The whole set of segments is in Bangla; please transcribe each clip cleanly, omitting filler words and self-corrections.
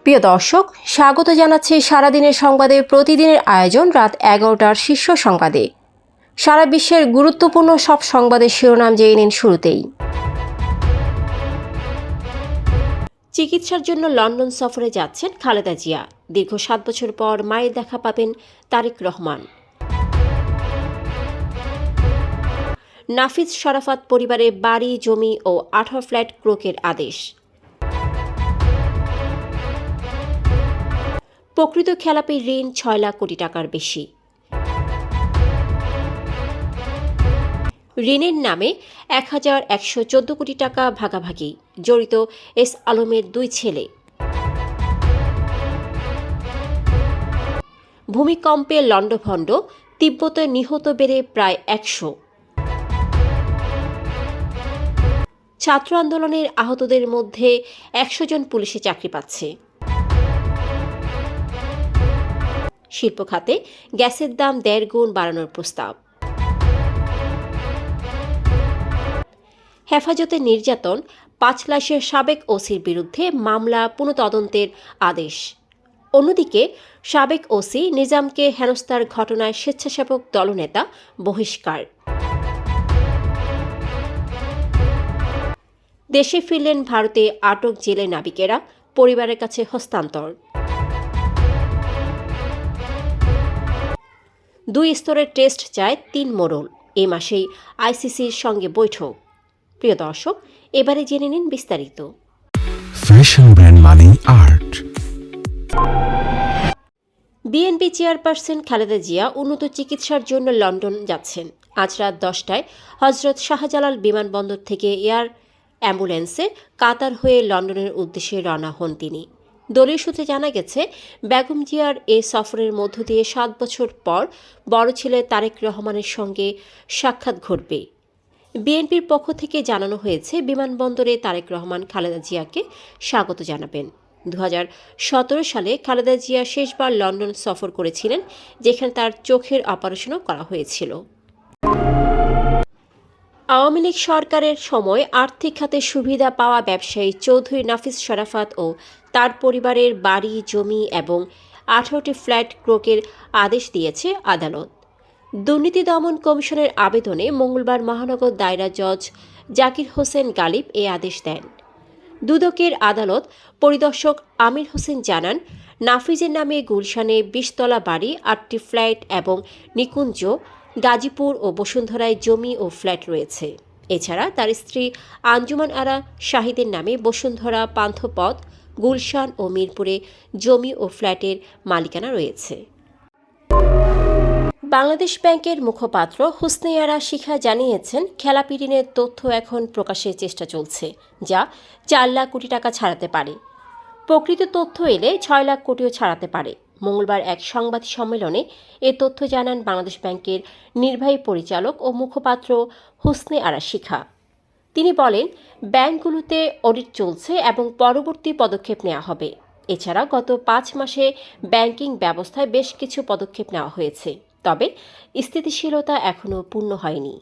প্রিয় দর্শক, স্বাগত জানাচ্ছি সারাদিনের সংবাদে প্রতিদিনের আয়োজন রাত 11টার শীর্ষ সংবাদে। সারা বিশ্বের গুরুত্বপূর্ণ সব সংবাদের শিরোনাম জেনে নিন শুরুতেই। চিকিৎসার জন্য লন্ডন সফরে যাচ্ছেন খালেদা জিয়া। দীর্ঘ 7 বছর পর মায়ের দেখা পাবেন তারেক রহমান। নাফিজ শরাফত পরিবারে বাড়ি, জমি ও 18 ফ্ল্যাট ক্রোকের আদেশ। প্রকৃত খেলাপি ঋণ 6 লাখ কোটি টাকার বেশি। ঋণের নামে 1114 কোটি টাকা ভাগাভাগি, জড়িত এস আলমের 2 ছেলে। ভূমিকম্পে লণ্ডভণ্ড, তিব্বতে নিহত বেড়ে প্রায় 100। ছাত্র আন্দোলনের আহতদের মধ্যে 100 জন পুলিশে চাকরি পাচ্ছে। শিল্প খাতে গ্যাসের দাম 1.5 গুণ বাড়ানোর প্রস্তাব। হেফাজতে নির্যাতন, 5 লাশের সাবেক ওসির বিরুদ্ধে মামলা পুনঃতদন্তের আদেশ। অন্যদিকে সাবেক ওসি নিজামকে হেনস্থার ঘটনায় স্বেচ্ছাসেবক দলনেতা বহিষ্কার। দেশে ফিরলেন ভারতে আটক জেলে নাবিকেরা, পরিবারের কাছে হস্তান্তর। 2 স্তরের টেস্ট চায় 3 মোড়ল। এই মাসেই আইসিসির সঙ্গে বৈঠক। প্রিয় দর্শক, এবারে জেনে নিন বিস্তারিত। ফ্যাশন ব্র্যান্ড মানে art. BNP chairperson Khaleda Zia উন্নত চিকিৎসার জন্য লন্ডন যাচ্ছেন। আজ রাত 10টায় হজরত শাহজালাল বিমানবন্দর থেকে এয়ার অ্যাম্বুলেন্সে কাতার হয়ে লন্ডনের উদ্দেশ্যে রওনা হন তিনি। দলীয় সূত্রে জানা গেছে, বেগম জিয়ার এ সফরের মধ্য দিয়ে 7 বছর পর বড় ছেলে তারেক রহমানের সঙ্গে সাক্ষাৎ ঘটবে। বিএনপির পক্ষ থেকে জানানো হয়েছে, বিমানবন্দরে তারেক রহমান খালেদা জিয়াকে স্বাগত জানাবেন। 2017 সালে খালেদা জিয়া শেষবার লন্ডন সফর করেছিলেন, যেখানে তার চোখের অপারেশনও করা হয়েছিল। আওয়ামী লীগ সরকারের সময় আর্থিক খাতে সুবিধা পাওয়া ব্যবসায়ী চৌধুরী নাফিজ শরাফত ও তার পরিবারের বাড়ি, জমি এবং 18টি ফ্ল্যাট ক্রোকের আদেশ দিয়েছে আদালত। দুর্নীতি দমন কমিশনের আবেদনে মঙ্গলবার মহানগর দায়রা জজ জাকির হোসেন গালিব এ আদেশ দেন। দুদকের আদালত পরিদর্শক আমির হোসেন জানান, নাফিজের নামে গুলশানে 20 তলা বাড়ি, 8টি ফ্ল্যাট এবং নিকুঞ্জ, গাজীপুর ও বসুন্ধরায় জমি ও ফ্ল্যাট রয়েছে। এছাড়া তার স্ত্রী আঞ্জুমান আরা শাহিদের নামে বসুন্ধরা, পান্থপথ, গুলশান ও মিরপুরে জমি ও ফ্ল্যাটের মালিকানা রয়েছে। বাংলাদেশ ব্যাংকের মুখপাত্র হুসনে আরা শিখা জানিয়েছেন, খেলাপি ঋণের তথ্য এখন প্রকাশের চেষ্টা চলছে, যা 4 লাখ কোটি টাকা ছাড়াতে পারে। প্রকৃত তথ্য এলে 6 লাখ কোটিও ছাড়াতে পারে। মঙ্গলবার এক সংবাদ সম্মেলনে এ তথ্য জানান বাংলাদেশ ব্যাংকের নির্বাহী পরিচালক ও মুখপাত্র হুসনে আরা শিখা। তিনি বলেন, ব্যাংকগুলোতে অডিট চলছে এবং পরবর্তী পদক্ষেপ নেওয়া হবে। এছাড়া গত 5 মাসে ব্যাংকিং ব্যবস্থায় বেশ কিছু পদক্ষেপ নেওয়া হয়েছে, তবে স্থিতিশীলতা এখনও পূর্ণ হয়নি।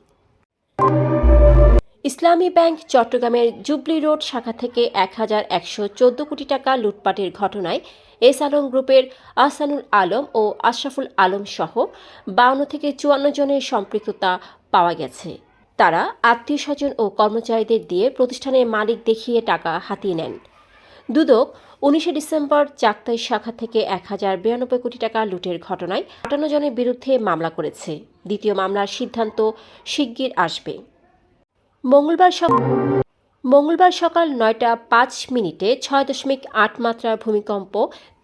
ইসলামী ব্যাংক চট্টগ্রামের জুবলি রোড শাখা থেকে 1114 কোটি টাকা লুটপাটের ঘটনায় এস আলম গ্রুপের আহসানুল আলম ও আশরাফুল আলম সহ 52 থেকে 54 জনের সম্পৃক্ততা পাওয়া গেছে। তারা আত্মীয়স্বজন ও কর্মচারীদের দিয়ে প্রতিষ্ঠানের মালিক দেখিয়ে টাকা হাতিয়ে নেন। দুদক 19 ডিসেম্বর চাকতাই শাখা থেকে 1092 কোটি টাকা লুটের ঘটনায় 58 জনের বিরুদ্ধে মামলা করেছে। দ্বিতীয় মামলার সিদ্ধান্ত শিগগির আসবে। মঙ্গলবার সকাল 9টা 5 মিনিটে 6.8 মাত্রার ভূমিকম্প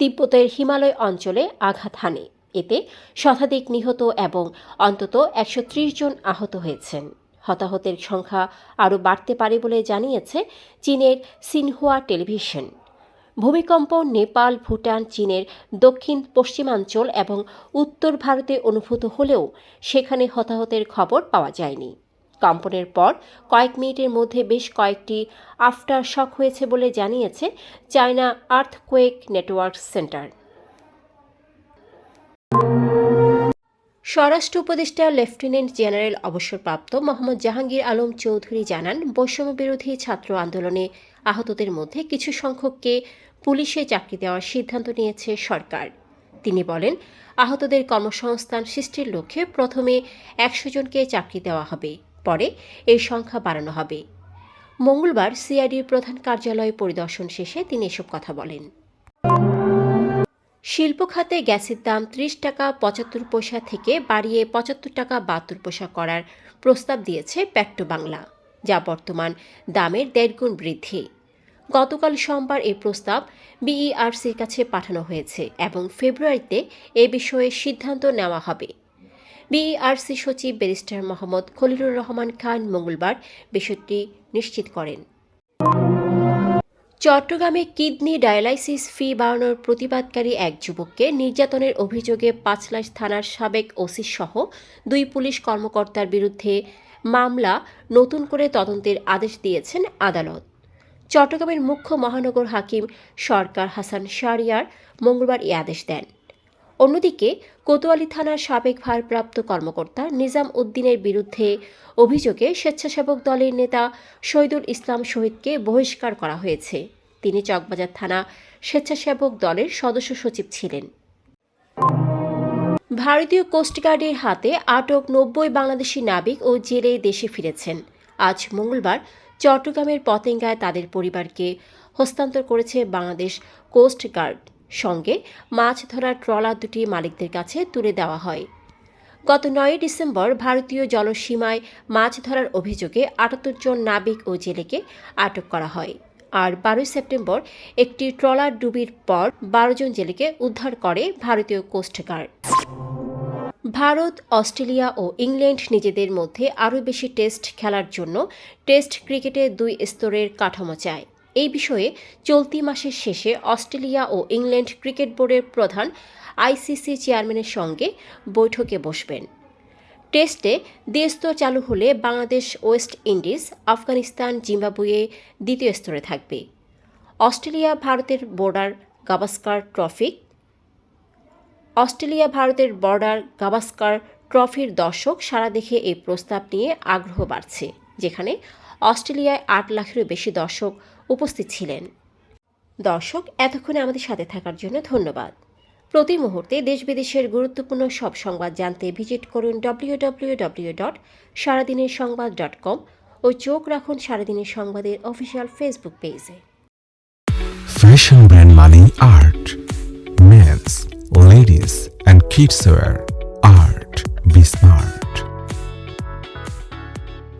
তিব্বতের হিমালয় অঞ্চলে আঘাত হানে। এতে শতাধিক নিহত এবং অন্তত 130 জন আহত হয়েছেন। হতাহতের সংখ্যা আরও বাড়তে পারে বলে জানিয়েছে চীনের সিনহুয়া টেলিভিশন। ভূমিকম্প নেপাল, ভুটান, চীনের দক্ষিণ পশ্চিমাঞ্চল এবং উত্তর ভারতে অনুভূত হলেও সেখানে হতাহতের খবর পাওয়া যায়নি। কম্পনের পর কয়েক মিনিটের মধ্যে বেশ কয়েকটি আফটার শক হয়েছে বলে জানিয়েছে চায়না আর্থকোয়েক নেটওয়ার্ক সেন্টার। স্বরাষ্ট্র উপদেষ্টা লেফটেন্যান্ট জেনারেল অবসরপ্রাপ্ত মোহাম্মদ জাহাঙ্গীর আলম চৌধুরী জানান, বৈষম্য বিরোধী ছাত্র আন্দোলনে আহতদের মধ্যে কিছু সংখ্যককে পুলিশে চাকরি দেওয়ার সিদ্ধান্ত নিয়েছে সরকার। তিনি বলেন, আহতদের কর্মসংস্থান সৃষ্টির লক্ষ্যে প্রথমে 100 জনকে চাকরি দেওয়া হবে, পরে এই সংখ্যা বাড়ানো হবে। মঙ্গলবার সিআইডির প্রধান কার্যালয় পরিদর্শন শেষে তিনি এসব কথা বলেন। শিল্প খাতে গ্যাসের দাম 30 টাকা 75 পয়সা থেকে বাড়িয়ে 75 টাকা 72 পয়সা করার প্রস্তাব দিয়েছে পেট্রো বাংলা, যা বর্তমান দামের 1.5 গুণ বৃদ্ধি। গতকাল সোমবার এই প্রস্তাব বিইআরসির কাছে পাঠানো হয়েছে এবং ফেব্রুয়ারিতে এ বিষয়ে সিদ্ধান্ত নেওয়া হবে। বিইআরসি সচিব ব্যারিস্টার মোহাম্মদ খলিলুর রহমান খান মঙ্গলবার বিষয়টি নিশ্চিত করেন। চট্টগ্রামে কিডনি ডায়ালাইসিস ফি বাড়ানোর প্রতিবাদকারী এক যুবককে নির্যাতনের অভিযোগে পাঁচলাইশ থানার সাবেক ওসি সহ 2 পুলিশ কর্মকর্তার বিরুদ্ধে মামলা নতুন করে তদন্তের আদেশ দিয়েছেন আদালত। চট্টগ্রামের মুখ্য মহানগর হাকিম সরকার হাসান শাহরিয়ার মঙ্গলবার এই আদেশ দেন। অন্যদিকে কোতোয়ালি থানার সাবেক ভারপ্রাপ্ত কর্মকর্তা নিজাম উদ্দিনের বিরুদ্ধে অভিযোগে স্বেচ্ছাসেবক দলের নেতা শহীদুল ইসলাম শহীদকে বহিষ্কার করা হয়েছে। তিনি চকবাজার থানা স্বেচ্ছাসেবক দলের সদস্য সচিব ছিলেন। ভারতীয় কোস্টগার্ডের হাতে আটক 90 বাংলাদেশি নাবিক ও জেলে দেশে ফিরেছেন। আজ মঙ্গলবার চট্টগ্রামের পতেঙ্গায় তাদের পরিবারকে হস্তান্তর করেছে বাংলাদেশ কোস্ট গার্ড। সঙ্গে মাছ ধরার ট্রলার দুটি মালিকদের কাছে তুলে দেওয়া হয়। গত 9 ডিসেম্বর ভারতীয় জলসীমায় মাছ ধরার অভিযোগে 78 জন নাবিক ও জেলেকে আটক করা হয়। আর 12 সেপ্টেম্বর একটি ট্রলার ডুবির পর 12 জন জেলেকে উদ্ধার করে ভারতীয় কোস্ট গার্ড। ভারত, অস্ট্রেলিয়া ও ইংল্যান্ড নিজেদের মধ্যে আরও বেশি টেস্ট খেলার জন্য টেস্ট ক্রিকেটে 2 স্তরের কাঠামো চায়। এই বিষয়ে চলতি মাসের শেষে অস্ট্রেলিয়া ও ইংল্যান্ড ক্রিকেট বোর্ডের প্রধান আইসিসি চেয়ারম্যানের সঙ্গে বৈঠকে বসবেন। টেস্টে দ্বিস্তর চালু হলে Bangladesh, West Indies, Afghanistan, Zimbabwe দ্বিতীয় স্তরে থাকবে। অস্ট্রেলিয়া ভারতের বর্ডার গাভাস্কার ট্রফির দর্শক সাড়া দেখে এই প্রস্তাব নিয়ে আগ্রহ বাড়ছে, যেখানে অস্ট্রেলিয়ায় 8 লাখেরও বেশি দর্শক উপস্থিত ছিলেন। দর্শক, এতক্ষণে আমাদের সাথে থাকার জন্য ধন্যবাদ। প্রতি মুহূর্তে দেশ বিদেশের গুরুত্বপূর্ণ সব সংবাদ জানতে ভিজিট করুন www.সারাদিনেরসংবাদ.com ও চোখ রাখুন সারাদিনের সংবাদের অফিসিয়াল ফেসবুক পেজে। Fashion brand Mani Art. Men's, ladies and kids wear.